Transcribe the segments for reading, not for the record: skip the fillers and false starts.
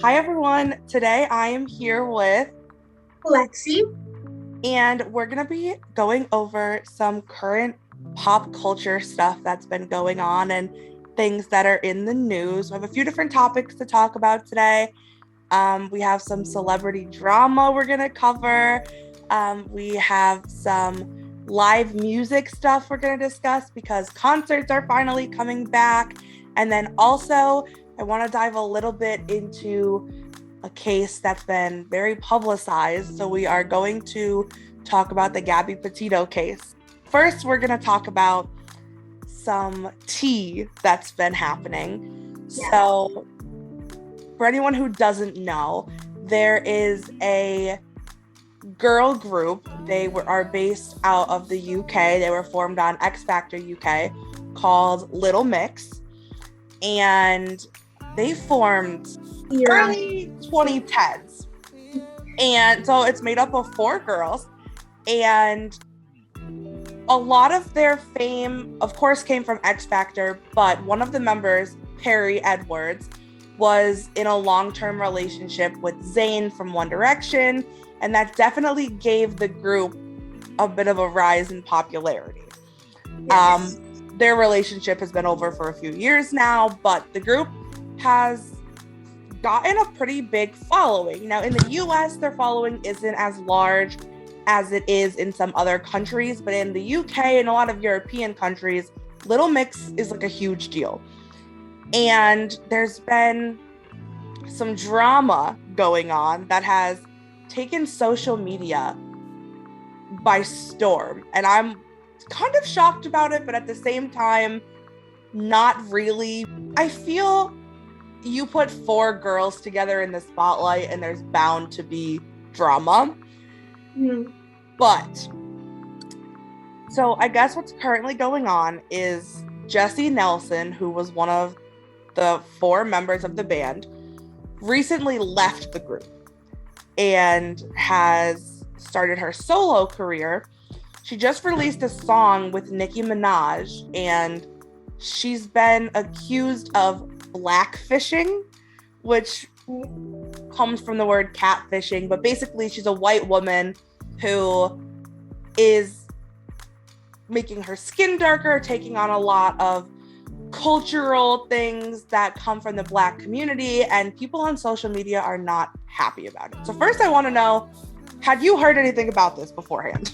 Hi everyone, today I am here with Lexi. and we're going to be going over some current pop culture stuff that's been going on and things that are in the news. We have a few different topics to talk about today. We have some celebrity drama we're going to cover. We have some live music stuff we're going to discuss because concerts are finally coming back. And then also, I want to dive a little bit into a case that's been very publicized. So we are going to talk about the Gabby Petito case. First, we're going to talk about some tea that's been happening. Yeah. So for anyone who doesn't know, there is a girl group. They are based out of the UK. They were formed on X Factor UK called Little Mix. And they formed early 2010s. And so it's made up of 4 girls. And a lot of their fame, of course, came from X Factor, but one of the members, Perry Edwards, was in a long-term relationship with Zayn from One Direction, and that definitely gave the group a bit of a rise in popularity. Yes. Their relationship has been over for a few years now, but the group has gotten a pretty big following. Now, in the US, their following isn't as large as it is in some other countries, but in the UK and a lot of European countries, Little Mix is like a huge deal. And there's been some drama going on that has taken social media by storm. And I'm kind of shocked about it, but at the same time, not really. I feel you put 4 girls together in the spotlight and there's bound to be drama. Mm-hmm. But, so I guess what's currently going on is Jessie Nelson, who was one of the 4 members of the band, recently left the group and has started her solo career. She just released a song with Nicki Minaj, and she's been accused of blackfishing, which comes from the word catfishing, but basically she's a white woman who is making her skin darker, taking on a lot of cultural things that come from the Black community, and people on social media are not happy about it. So first I want to know, had you heard anything about this beforehand?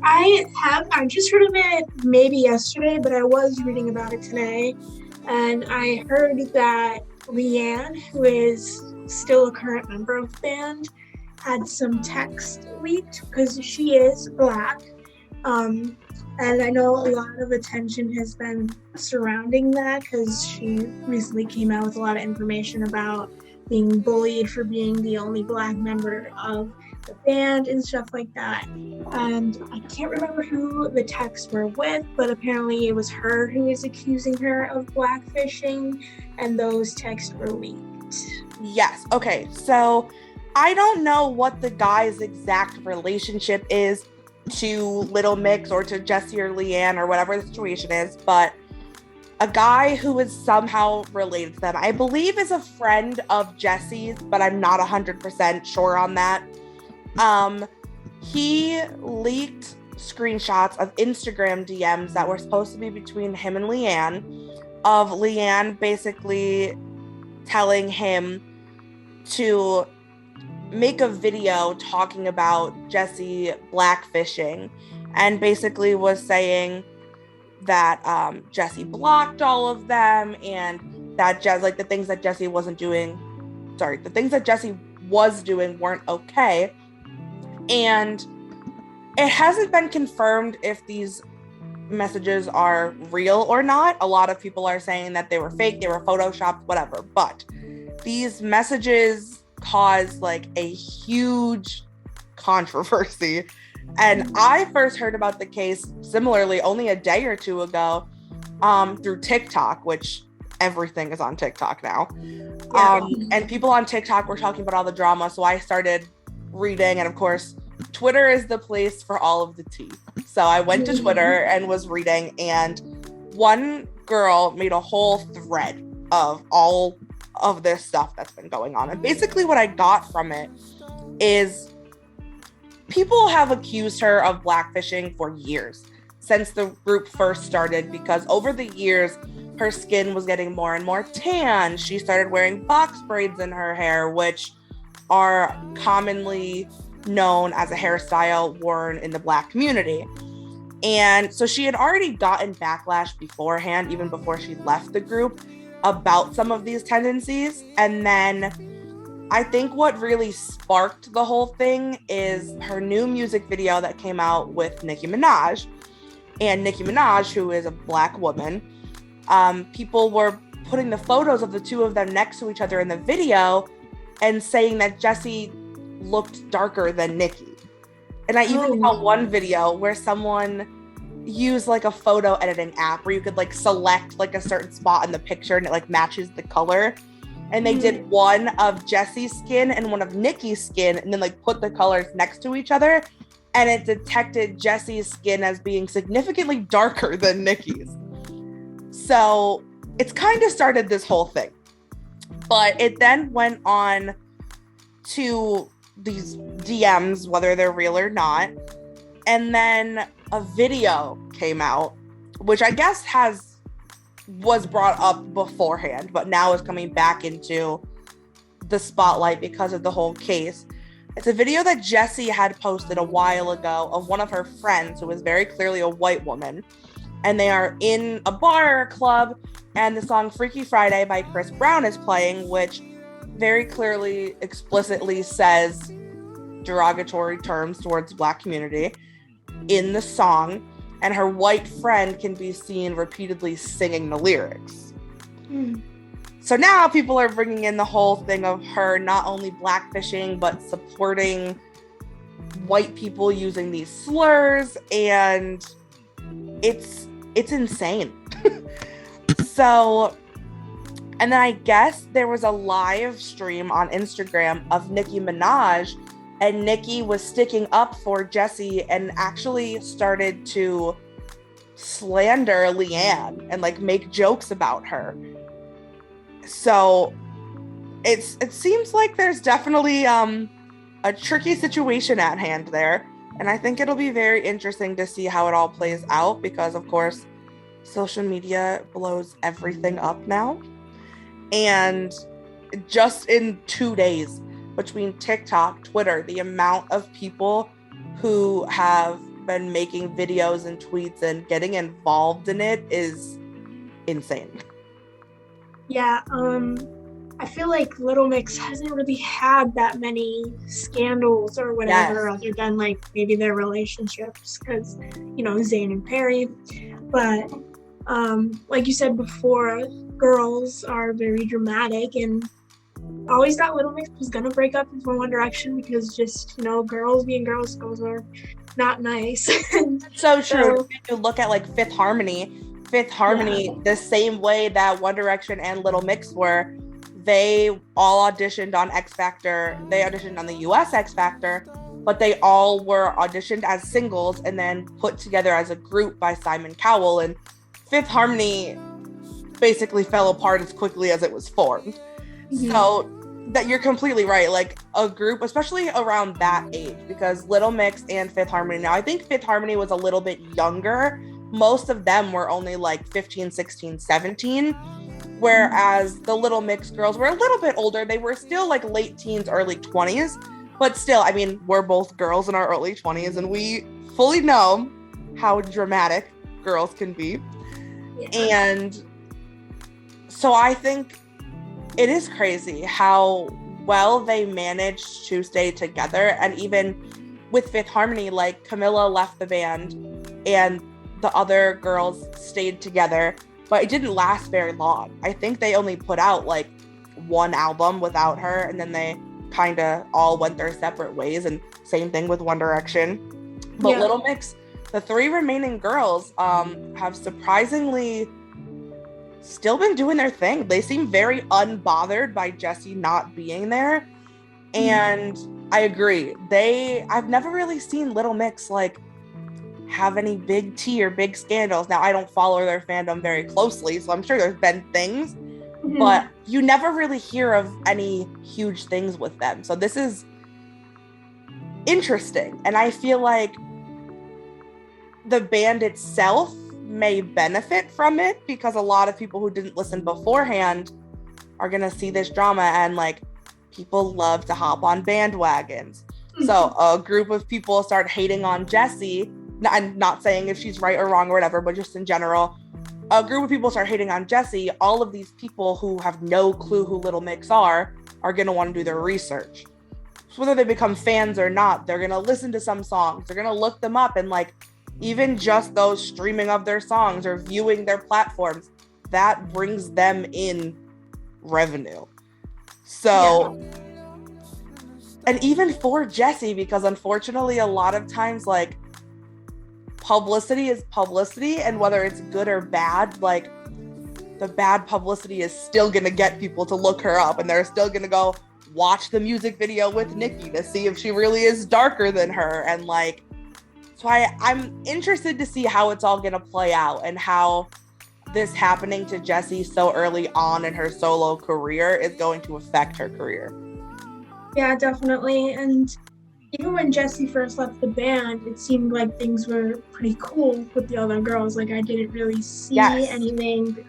I just heard of it maybe yesterday, but I was reading about it today. And I heard that Leanne, who is still a current member of the band, had some text leaked because she is Black. And I know a lot of attention has been surrounding that because she recently came out with a lot of information about being bullied for being the only Black member of the band and stuff like that. And I can't remember who the texts were with, but apparently it was her who was accusing her of blackfishing, and those texts were leaked. Yes. Okay. So I don't know what the guy's exact relationship is to Little Mix or to Jessie or Leanne or whatever the situation is, but a guy who is somehow related to them, I believe is a friend of Jessie's, but I'm not 100% sure on that. He leaked screenshots of Instagram DMs that were supposed to be between him and Leanne, of Leanne basically telling him to make a video talking about Jessie blackfishing, and basically was saying that Jessie blocked all of them, and that the things that Jessie was doing weren't okay. And it hasn't been confirmed if these messages are real or not. A lot of people are saying that they were fake, they were photoshopped, whatever. But these messages caused like a huge controversy. And I first heard about the case similarly only a day or 2 ago through TikTok, which everything is on TikTok now. And people on TikTok were talking about all the drama. So I started reading, and of course, Twitter is the place for all of the tea. So I went to Twitter and was reading, and one girl made a whole thread of all of this stuff that's been going on. And basically what I got from it is people have accused her of blackfishing for years, since the group first started, because over the years, her skin was getting more and more tan. She started wearing box braids in her hair, which are commonly known as a hairstyle worn in the Black community. And so she had already gotten backlash beforehand, even before she left the group, about some of these tendencies. And then I think what really sparked the whole thing is her new music video that came out with Nicki Minaj. And Nicki Minaj, who is a Black woman, people were putting the photos of the two of them next to each other in the video and saying that Jessie looked darker than Nicki. And I even saw one video where someone used like a photo editing app where you could like select like a certain spot in the picture and it like matches the color. And they did one of Jessie's skin and one of Nicki's skin and then like put the colors next to each other. And it detected Jessie's skin as being significantly darker than Nicki's. So it's kind of started this whole thing. But it then went on to these DMs, whether they're real or not. And then a video came out, which I guess was brought up beforehand, but now is coming back into the spotlight because of the whole case. It's a video that Jessie had posted a while ago of one of her friends who is very clearly a white woman. And they are in a bar or club, and the song Freaky Friday by Chris Brown is playing, which very clearly, explicitly says derogatory terms towards Black community in the song. And her white friend can be seen repeatedly singing the lyrics. So now people are bringing in the whole thing of her not only blackfishing, but supporting white people using these slurs, and it's insane. So, and then I guess there was a live stream on Instagram of Nicki Minaj, and Nicki was sticking up for Jessie and actually started to slander Leanne and like make jokes about her. So it seems like there's definitely a tricky situation at hand there. And I think it'll be very interesting to see how it all plays out because, of course, social media blows everything up now. And just in 2 days between TikTok, Twitter, the amount of people who have been making videos and tweets and getting involved in it is insane. Yeah, I feel like Little Mix hasn't really had that many scandals or whatever, other than like maybe their relationships, because Zayn and Perry. But like you said before, girls are very dramatic, and I always thought Little Mix was gonna break up from One Direction because just girls being girls are not nice. So true. If you look at like Fifth Harmony, the same way that One Direction and Little Mix were, they all auditioned on X Factor. They auditioned on the US X Factor, but they all were auditioned as singles and then put together as a group by Simon Cowell. And Fifth Harmony basically fell apart as quickly as it was formed. Mm-hmm. So that you're completely right. Like a group, especially around that age, because Little Mix and Fifth Harmony, now I think Fifth Harmony was a little bit younger. Most of them were only like 15, 16, 17. Whereas the Little Mix girls were a little bit older. They were still like late teens, early 20s. But still, I mean, we're both girls in our early 20s, and we fully know how dramatic girls can be. Yeah. And so I think it is crazy how well they managed to stay together. And even with Fifth Harmony, like Camilla left the band and the other girls stayed together, but it didn't last very long. I think they only put out like one album without her, and then they kind of all went their separate ways. And same thing with One Direction. But Little Mix, the three remaining girls have surprisingly still been doing their thing. They seem very unbothered by Jessie not being there. And I agree. I've never really seen Little Mix like have any big tea or big scandals. Now, I don't follow their fandom very closely, so I'm sure there's been things, but you never really hear of any huge things with them. So this is interesting. And I feel like the band itself may benefit from it because a lot of people who didn't listen beforehand are going to see this drama, and like people love to hop on bandwagons. So a group of people start hating on Jessie. I'm not saying if she's right or wrong or whatever, but just in general, a group of people start hating on Jessie. All of these people who have no clue who Little Mix are going to want to do their research. So whether they become fans or not, they're going to listen to some songs. They're going to look them up, and like even just those streaming of their songs or viewing their platforms, that brings them in revenue. So, and even for Jessie, because unfortunately a lot of times like publicity is publicity, and whether it's good or bad, like the bad publicity is still gonna get people to look her up, and they're still gonna go watch the music video with Nicki to see if she really is darker than her. And like, so I'm interested to see how it's all gonna play out, and how this happening to Jessie so early on in her solo career is going to affect her career. Yeah, definitely. And even when Jessie first left the band, it seemed like things were pretty cool with the other girls. Like I didn't really see anything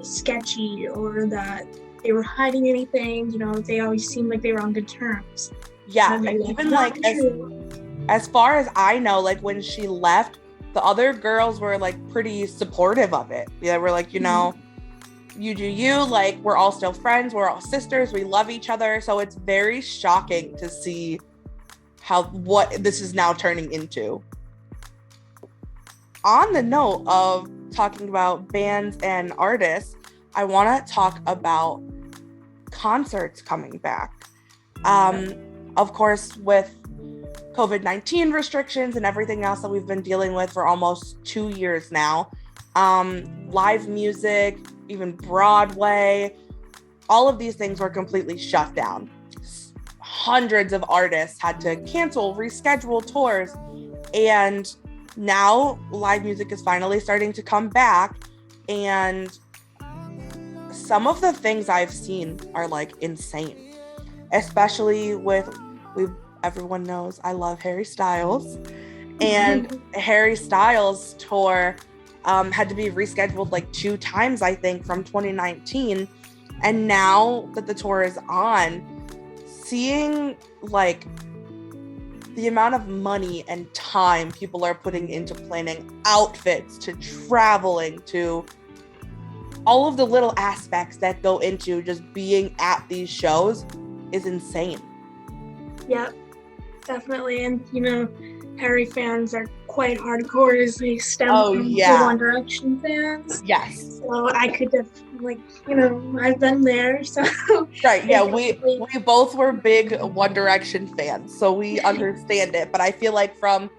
sketchy or that they were hiding anything. You know, they always seemed like they were on good terms. Yeah, and even like as far as I know, like when she left, the other girls were like pretty supportive of it. They were like, you know, you do you, like we're all still friends, we're all sisters, we love each other. So it's very shocking to see what this is now turning into. On the note of talking about bands and artists, I want to talk about concerts coming back. Of course, with COVID-19 restrictions and everything else that we've been dealing with for almost 2 years now, live music, even Broadway, all of these things were completely shut down. Hundreds of artists had to cancel, reschedule tours, and now live music is finally starting to come back. And some of the things I've seen are like insane, especially with, everyone knows I love Harry Styles, and Harry Styles tour had to be rescheduled like 2 times, I think, from 2019. And now that the tour is on, seeing like the amount of money and time people are putting into planning outfits, to traveling, to all of the little aspects that go into just being at these shows is insane. Yeah, definitely. And you know, Harry fans are quite hardcore as they stem from the One Direction fans. Yes. So I could definitely, like, you know, I've been there. So right, yeah, we both were big One Direction fans, so we understand it. But I feel like from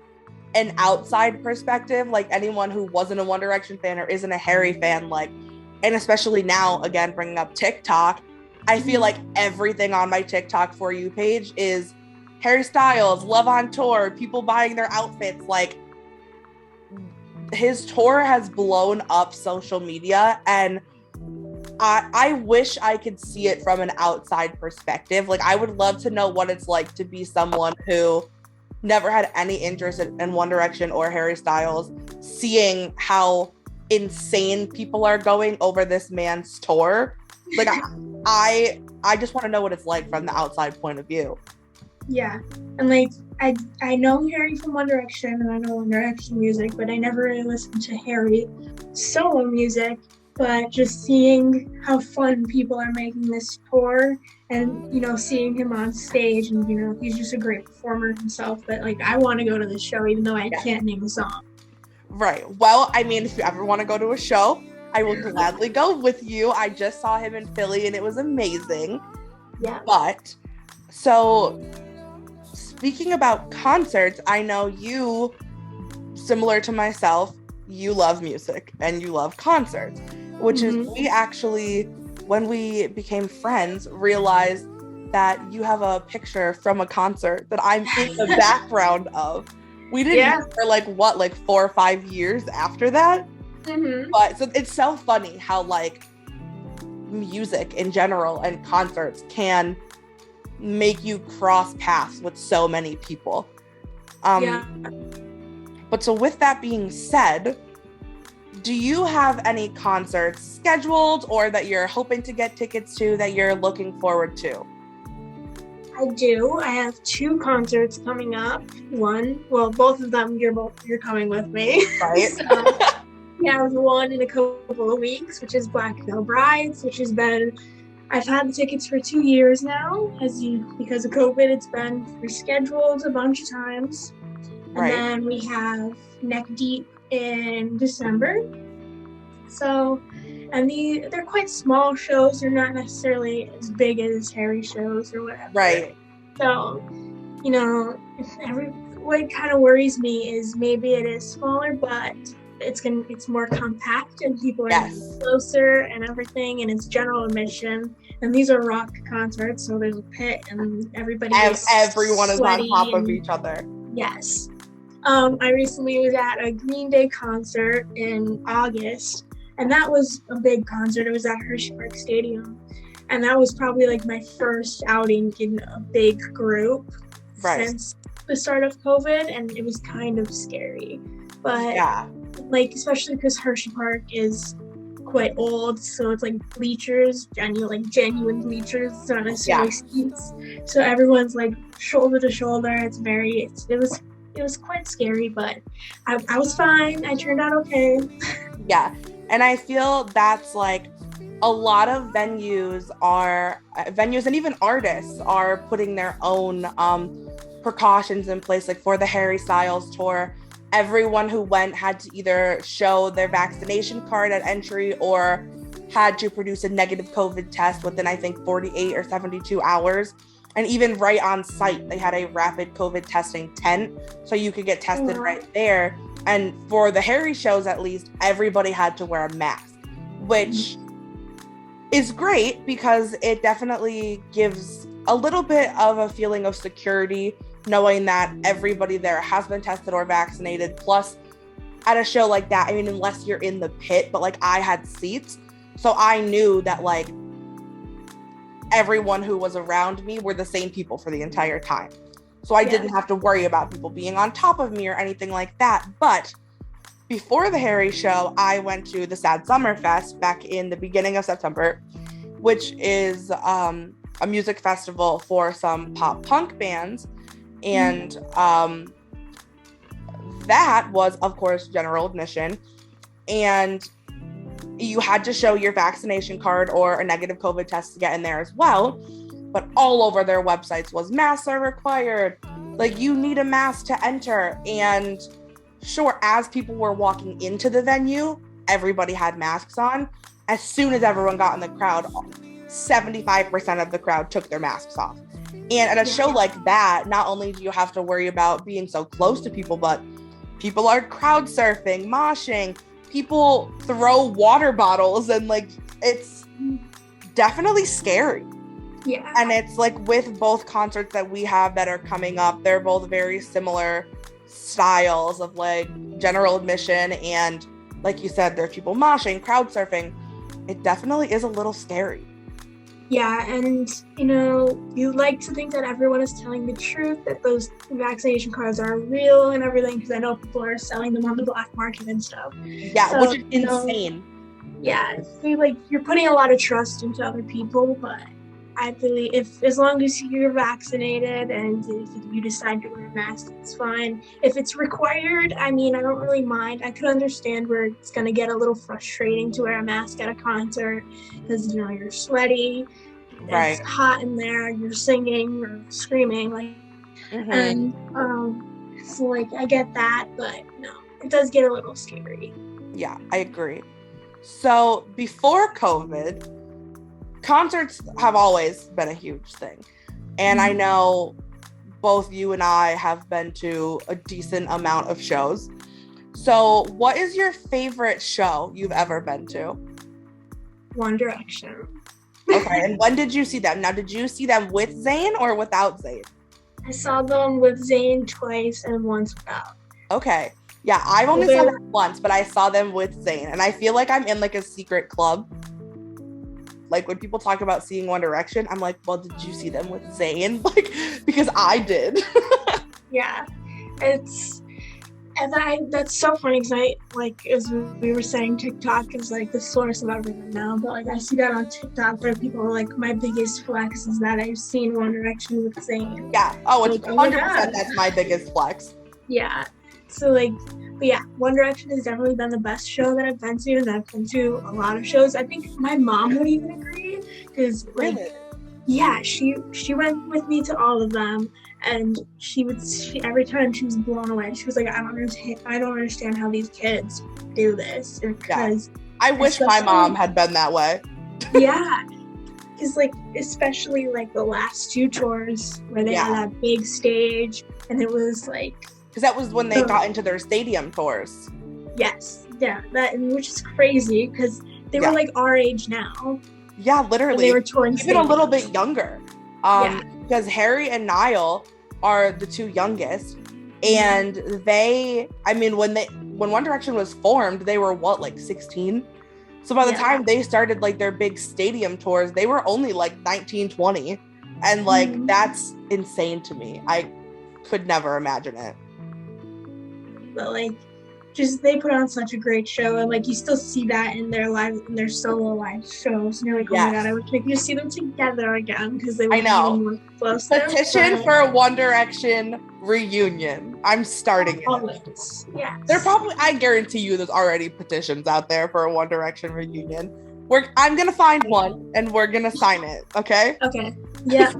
an outside perspective, like anyone who wasn't a One Direction fan or isn't a Harry fan, like, and especially now, again, bringing up TikTok, I feel like everything on my TikTok For You page is Harry Styles, Love on Tour, people buying their outfits. Like, his tour has blown up social media, and I wish I could see it from an outside perspective. Like, I would love to know what it's like to be someone who never had any interest in One Direction or Harry Styles, seeing how insane people are going over this man's tour. Like, I just want to know what it's like from the outside point of view. Yeah, and like I know Harry from One Direction, and I know One Direction music, but I never really listened to Harry solo music. But just seeing how fun people are making this tour, and you know, seeing him on stage, and you know, he's just a great performer himself. But like, I want to go to the show, even though I can't name a song. Right. Well, I mean, if you ever want to go to a show, I will gladly go with you. I just saw him in Philly, and it was amazing. Yeah. But so, speaking about concerts, I know you, similar to myself, you love music and you love concerts, which is, we actually, when we became friends, realized that you have a picture from a concert that I'm in the background of. We didn't meet for like 4 or 5 years after that. Mm-hmm. But so it's so funny how like music in general and concerts can make you cross paths with so many people. Yeah. But so with that being said, do you have any concerts scheduled or that you're hoping to get tickets to that you're looking forward to? I do. I have 2 concerts coming up. Both of them you're coming with me. Right. So we have one in a couple of weeks, which is Black Veil Brides, which I've had the tickets for 2 years now. Because of COVID, it's been rescheduled a bunch of times. And Right. then we have Neck Deep in December. So, and they're quite small shows. They're not necessarily as big as Harry shows or whatever. Right. So, what kind of worries me is maybe it is smaller, but it's more compact and people are closer and everything, and it's general admission. And these are rock concerts, so there's a pit and everyone is on top of each other. Yes. I recently was at a Green Day concert in August, and that was a big concert. It was at Hershey Park Stadium, and that was probably like my first outing in a big group since the start of COVID, and it was kind of scary. But like, especially because Hershey Park is quite old, so it's like bleachers, genuine bleachers, it's not necessarily seats. So everyone's like shoulder to shoulder. It was quite scary, but I was fine. I turned out okay. Yeah, and I feel that's like a lot of venues and even artists are putting their own precautions in place. Like for the Harry Styles tour, everyone who went had to either show their vaccination card at entry or had to produce a negative COVID test within, I think, 48 or 72 hours. And even right on site, they had a rapid COVID testing tent, so you could get tested right there. And for the Harry shows, at least, everybody had to wear a mask, which is great because it definitely gives a little bit of a feeling of security, knowing that everybody there has been tested or vaccinated. Plus, at a show like that, I mean, unless you're in the pit, but like I had seats, so I knew that like everyone who was around me were the same people for the entire time. So I didn't have to worry about people being on top of me or anything like that. But before the Harry show, I went to the Sad Summer Fest back in the beginning of September, which is a music festival for some pop punk bands. And that was, of course, general admission. And you had to show your vaccination card or a negative COVID test to get in there as well. But all over their websites was masks are required. Like, you need a mask to enter. And sure, as people were walking into the venue, everybody had masks on. As soon as everyone got in the crowd, 75% of the crowd took their masks off. And at a show like that, not only do you have to worry about being so close to people, but people are crowd surfing, moshing, people throw water bottles, and like, it's definitely scary. Yeah. And it's like with both concerts that we have that are coming up, they're both very similar styles of like general admission, and like you said, there's people moshing, crowd surfing. It definitely is a little scary. Yeah, and you like to think that everyone is telling the truth, that those vaccination cards are real and everything, because I know people are selling them on the black market and stuff. Yeah, so, which is insane. Yeah, you're putting a lot of trust into other people, but I believe as long as you're vaccinated and if you decide to wear a mask, it's fine. If it's required, I mean, I don't really mind. I could understand where it's going to get a little frustrating to wear a mask at a concert because, you're sweaty, it's hot in there, you're singing or screaming, and so I get that, but no, it does get a little scary. Yeah, I agree. So before COVID, concerts have always been a huge thing. And I know both you and I have been to a decent amount of shows. So what is your favorite show you've ever been to? One Direction. Okay, and when did you see them? Now, did you see them with Zayn or without Zayn? I saw them with Zayn twice and once without. Okay. Yeah, I've only saw them once, but I saw them with Zayn, and I feel like I'm in like a secret club. Like when people talk about seeing One Direction, I'm like, well, did you see them with Zayn? Like, because I did. Yeah, that's so funny because as we were saying, TikTok is like the source of everything now. But like I see that on TikTok where people are like, my biggest flex is that I've seen One Direction with Zayn. Yeah. Oh, it's like, 100%. That's my biggest flex. Yeah. So like, but yeah, One Direction has definitely been the best show that I've been to, and I've been to a lot of shows. I think my mom would even agree because like, yeah, she went with me to all of them, and she every time she was blown away. She was like, I don't understand how these kids do this, because I wish my mom had been that way. Yeah, because like especially like the last two tours where they had that big stage, and it was like. Because that was when they got into their stadium tours. Yes, yeah, which is crazy because they were like our age now. Yeah, literally. They were touring even a little bit younger. Because Harry and Niall are the two youngest, and when One Direction was formed, they were like 16. So by the time they started like their big stadium tours, they were only like 19, 20, and like that's insane to me. I could never imagine it. But like, just they put on such a great show, and like you still see that in their solo live shows. And you're like, oh my god, I wish I could see them together again because they were even more close. Petition for a One Direction reunion. I'm starting it. Yeah. I guarantee you, there's already petitions out there for a One Direction reunion. I'm gonna find one and we're gonna sign it. Okay. Okay. Yeah.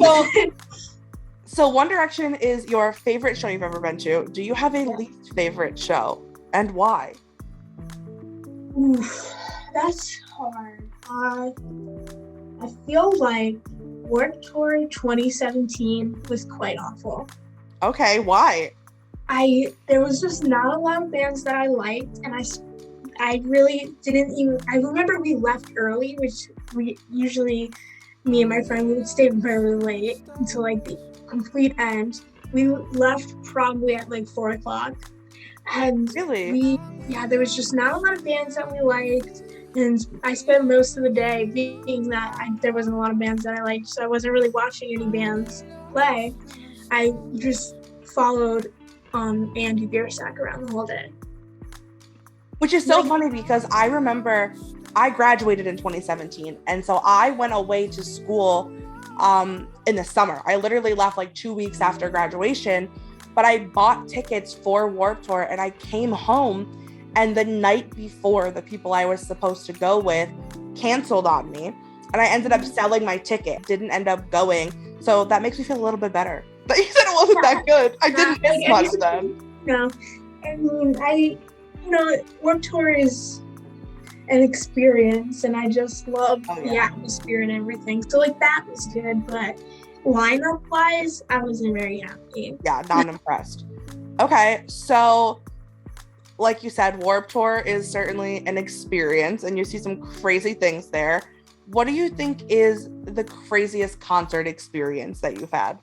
So One Direction is your favorite show you've ever been to. Do you have a least favorite show, and why? Oof, that's hard. I feel like Warped Tour 2017 was quite awful. Okay, why? There was just not a lot of bands that I liked, and I really didn't even. I remember we left early, which we usually, me and my friend, we would stay very late until like the complete end. We left probably at like 4:00, and really, there was just not a lot of bands that we liked, and I spent most of the day being that there wasn't a lot of bands that I liked, so I wasn't really watching any bands play. I just followed Andy Biersack around the whole day, which is so funny because I remember I graduated in 2017, and so I went away to school in the summer. I literally left like 2 weeks after graduation, but I bought tickets for Warped Tour, and I came home, and the night before, the people I was supposed to go with canceled on me, and I ended up selling my ticket. Didn't end up going, so that makes me feel a little bit better. But you said it wasn't that good. I didn't miss much then. No, I mean, Warped Tour is an experience, and I just love the atmosphere and everything. So like that was good, but lineup wise, I wasn't very happy. Yeah, not impressed. Okay, so like you said, Warped Tour is certainly an experience, and you see some crazy things there. What do you think is the craziest concert experience that you've had?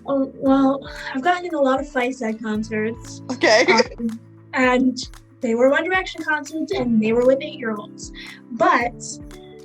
Well, I've gotten in a lot of fights at concerts. Okay. And they were One Direction concerts, and they were with 8-year-olds. But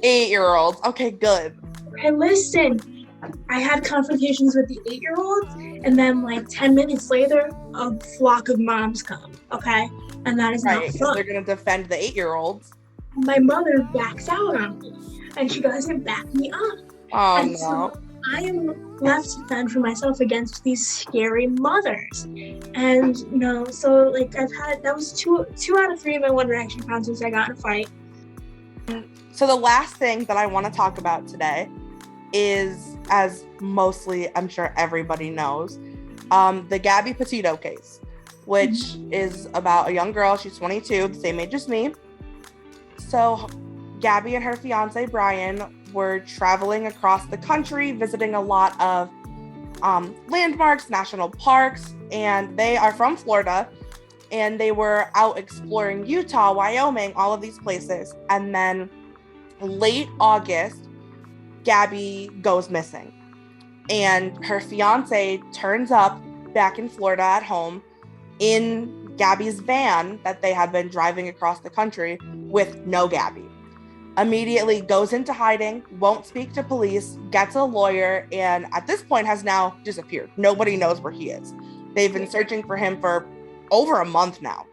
8-year-olds. Okay, good. Hey, listen. I had confrontations with the 8-year-olds, and then like 10 minutes later, a flock of moms come. Okay, and that is not fun. They're gonna defend the 8-year-olds. My mother backs out on me, and she doesn't back me up. Oh and no. So I am left to fend for myself against these scary mothers. And so like that was two out of 3 of my One Direction concerts I got in a fight. So the last thing that I want to talk about today is, as mostly I'm sure everybody knows, the Gabby Petito case, which is about a young girl. She's 22, the same age as me. So Gabby and her fiance Brian were traveling across the country, visiting a lot of landmarks, national parks, and they are from Florida, and they were out exploring Utah, Wyoming, all of these places. And then late August, Gabby goes missing, and her fiance turns up back in Florida at home in Gabby's van that they had been driving across the country with no Gabby. Immediately goes into hiding, won't speak to police, gets a lawyer, and at this point has now disappeared. Nobody knows where he is. They've been searching for him for over a month now.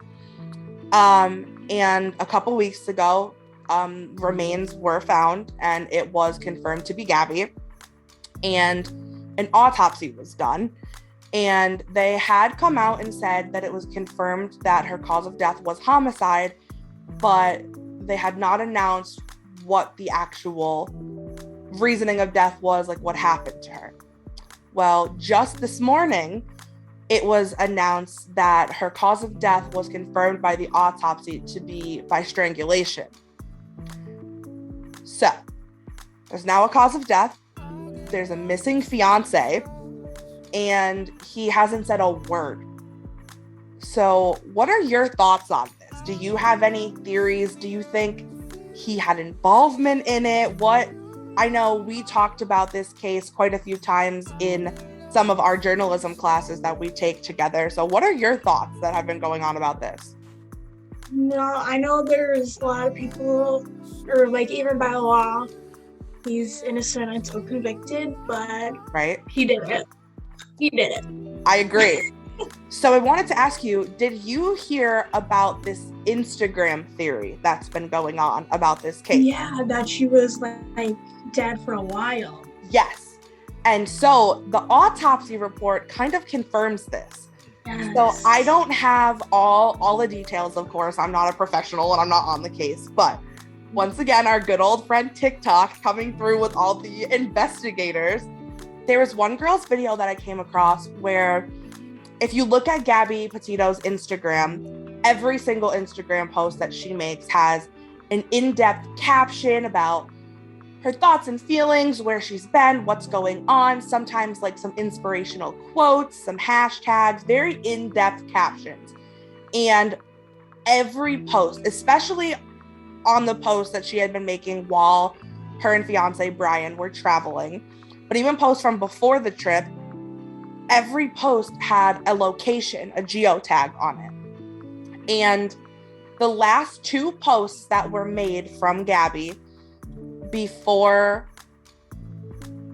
And a couple weeks ago, remains were found, and it was confirmed to be Gabby. And an autopsy was done. And they had come out and said that it was confirmed that her cause of death was homicide, but they had not announced what the actual reasoning of death was, like what happened to her. Well, just this morning, it was announced that her cause of death was confirmed by the autopsy to be by strangulation. So, there's now a cause of death. There's a missing fiance, and he hasn't said a word. So, what are your thoughts on this? Do you have any theories? Do you think he had involvement in it? I know we talked about this case quite a few times in some of our journalism classes that we take together. So what are your thoughts that have been going on about this? No, I know there's a lot of people, or like even by law, he's innocent until convicted, but right? He did it. I agree. So I wanted to ask you, did you hear about this Instagram theory that's been going on about this case? Yeah, that she was like dead for a while. Yes. And so the autopsy report kind of confirms this. Yes. So I don't have all the details, of course. I'm not a professional and I'm not on the case. But once again, our good old friend TikTok coming through with all the investigators. There was one girl's video that I came across where if you look at Gabby Petito's Instagram, every single Instagram post that she makes has an in-depth caption about her thoughts and feelings, where she's been, what's going on, sometimes like some inspirational quotes, some hashtags, very in-depth captions. And every post, especially on the post that she had been making while her and fiance Brian were traveling, but even posts from before the trip, every post had a location, a geotag on it. And the last two posts that were made from Gabby before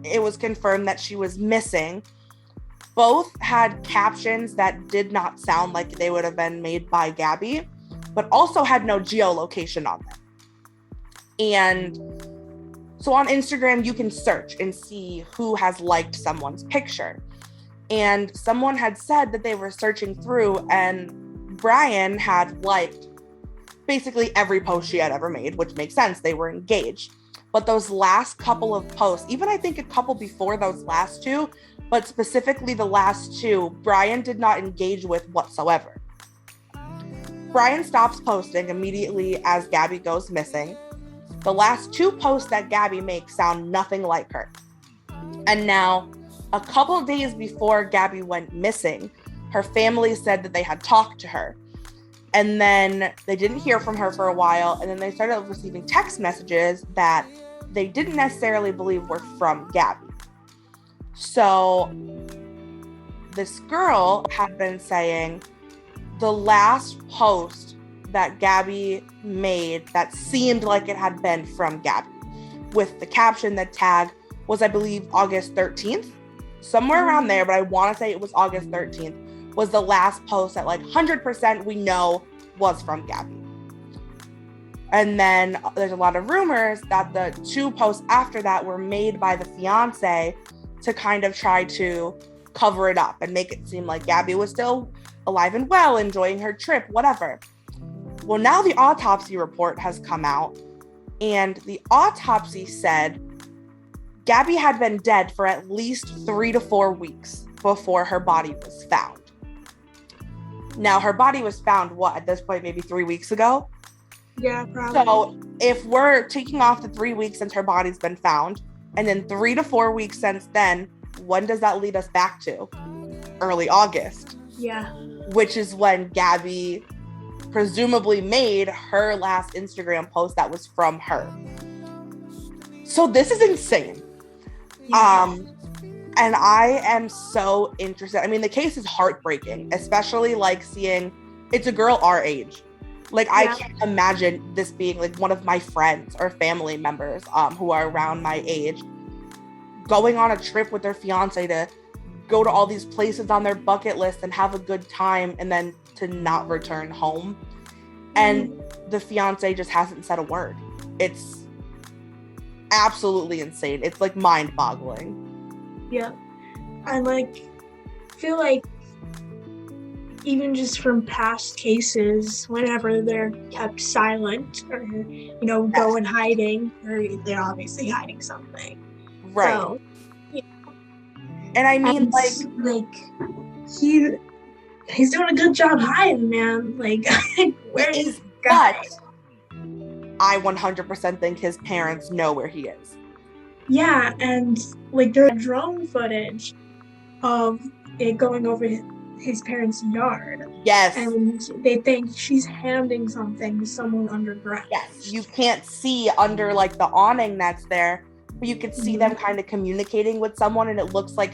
it was confirmed that she was missing, both had captions that did not sound like they would have been made by Gabby, but also had no geolocation on them. And so on Instagram, you can search and see who has liked someone's picture. And someone had said that they were searching through and Brian had liked basically every post she had ever made, which makes sense. They were engaged. But those last couple of posts, even I think a couple before those last two, but specifically the last two, Brian did not engage with whatsoever. Brian stops posting immediately as Gabby goes missing. The last two posts that Gabby makes sound nothing like her. And now, a couple days before Gabby went missing, her family said that they had talked to her. And then they didn't hear from her for a while. And then they started receiving text messages that they didn't necessarily believe were from Gabby. So this girl had been saying the last post that Gabby made that seemed like it had been from Gabby, with the caption, the tag was, I believe, August 13th. Somewhere around there, but I want to say it was August 13th, was the last post that like 100% we know was from Gabby. And then there's a lot of rumors that the two posts after that were made by the fiance to kind of try to cover it up and make it seem like Gabby was still alive and well, enjoying her trip, whatever. Well, now the autopsy report has come out, and the autopsy said Gabby had been dead for at least 3 to 4 weeks before her body was found. Now, her body was found, at this point, maybe 3 weeks ago? Yeah, probably. So if we're taking off the 3 weeks since her body's been found, and then 3 to 4 weeks since then, when does that lead us back to? Early August. Yeah. Which is when Gabby presumably made her last Instagram post that was from her. So this is insane. Yeah. And I am so interested. I mean, the case is heartbreaking, especially like seeing it's a girl our age. Like, I Yeah. can't imagine this being like one of my friends or family members who are around my age going on a trip with their fiance to go to all these places on their bucket list and have a good time and then to not return home. And the fiance just hasn't said a word. It's absolutely insane. It's like mind-boggling. Yeah. I feel like even just from past cases, whenever they're kept silent or, go in hiding, or they're obviously hiding something. Right. So, and I mean, he's doing a good job hiding, man. Like, where is but I 100% think his parents know where he is. Yeah, and there's drone footage of it going over his parents' yard. Yes. And they think she's handing something to someone underground. Yes, you can't see under the awning that's there, but you can see them kind of communicating with someone, and it looks like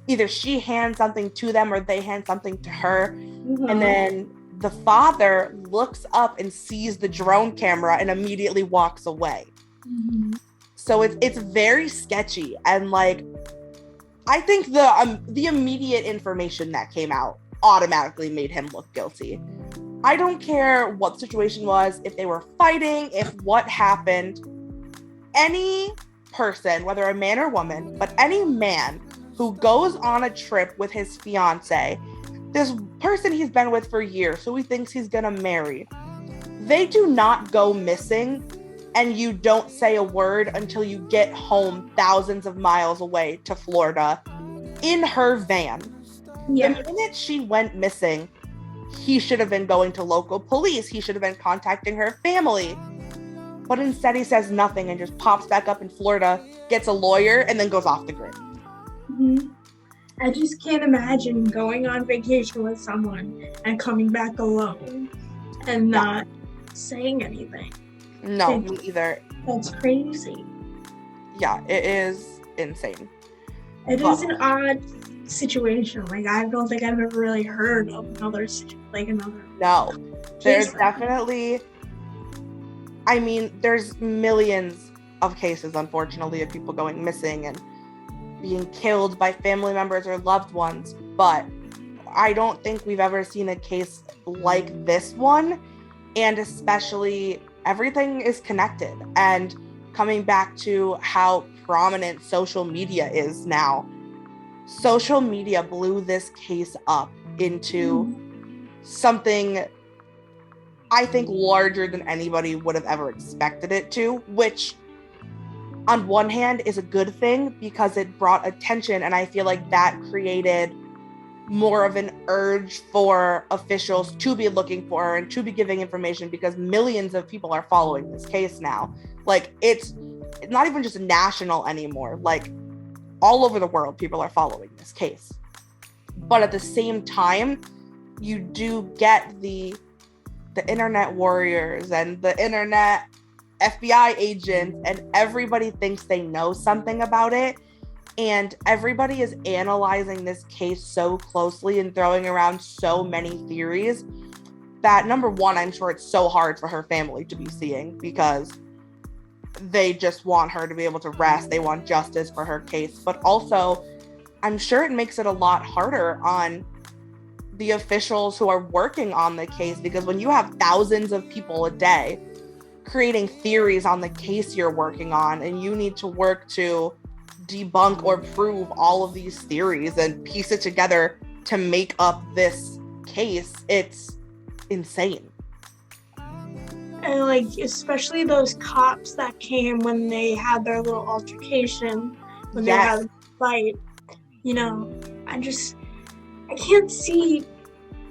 either she hands something to them or they hand something to her. And then the father looks up and sees the drone camera and immediately walks away. So it's very sketchy, and I think the immediate information that came out automatically made him look guilty. I don't care what the situation was, if they were fighting, if what happened. Any person, whether a man or woman, but any man who goes on a trip with his fiance, this person he's been with for years, who he thinks he's gonna marry, they do not go missing and you don't say a word until you get home thousands of miles away to Florida in her van. Yeah. The minute she went missing, he should have been going to local police. He should have been contacting her family. But instead he says nothing and just pops back up in Florida, gets a lawyer, and then goes off the grid. I just can't imagine going on vacation with someone and coming back alone and not saying anything. No, me either. That's crazy. Yeah, it is insane. It is an odd situation. I don't think I've ever really heard of another. No, there's definitely. I mean, there's millions of cases, unfortunately, of people going missing and being killed by family members or loved ones, but I don't think we've ever seen a case like this one, and especially everything is connected. And coming back to how prominent social media is now, social media blew this case up into something I think larger than anybody would have ever expected it to, which on one hand is a good thing because it brought attention, and I feel like that created more of an urge for officials to be looking for her and to be giving information, because millions of people are following this case now. It's not even just national anymore. All over the world, people are following this case. But at the same time, you do get the internet warriors and the internet FBI agents, and everybody thinks they know something about it. And everybody is analyzing this case so closely and throwing around so many theories that, number one, I'm sure it's so hard for her family to be seeing, because they just want her to be able to rest. They want justice for her case. But also, I'm sure it makes it a lot harder on the officials who are working on the case, because when you have thousands of people a day creating theories on the case you're working on, and you need to work to debunk or prove all of these theories and piece it together to make up this case, it's insane. And especially those cops that came when they had their little altercation, when they had a fight, I can't see,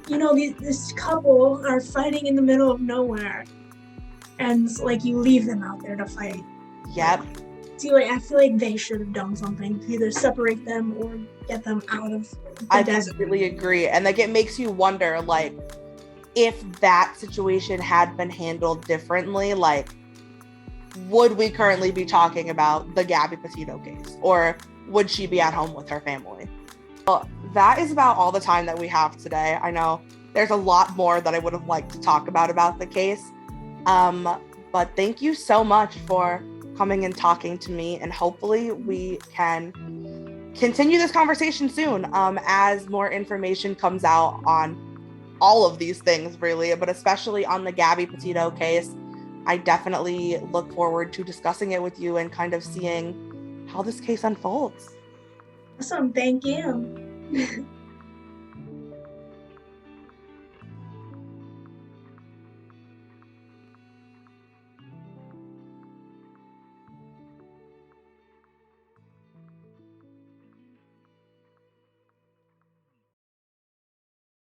this couple are fighting in the middle of nowhere, and you leave them out there to fight. Yep. I feel like they should have done something to either separate them or get them out of the desert. I completely agree. And it makes you wonder, if that situation had been handled differently, would we currently be talking about the Gabby Petito case, or would she be at home with her family? Well, that is about all the time that we have today. I know there's a lot more that I would have liked to talk about the case. But thank you so much for coming and talking to me, and hopefully we can continue this conversation soon as more information comes out on all of these things, really, but especially on the Gabby Petito case. I definitely look forward to discussing it with you and kind of seeing how this case unfolds. Awesome. Thank you.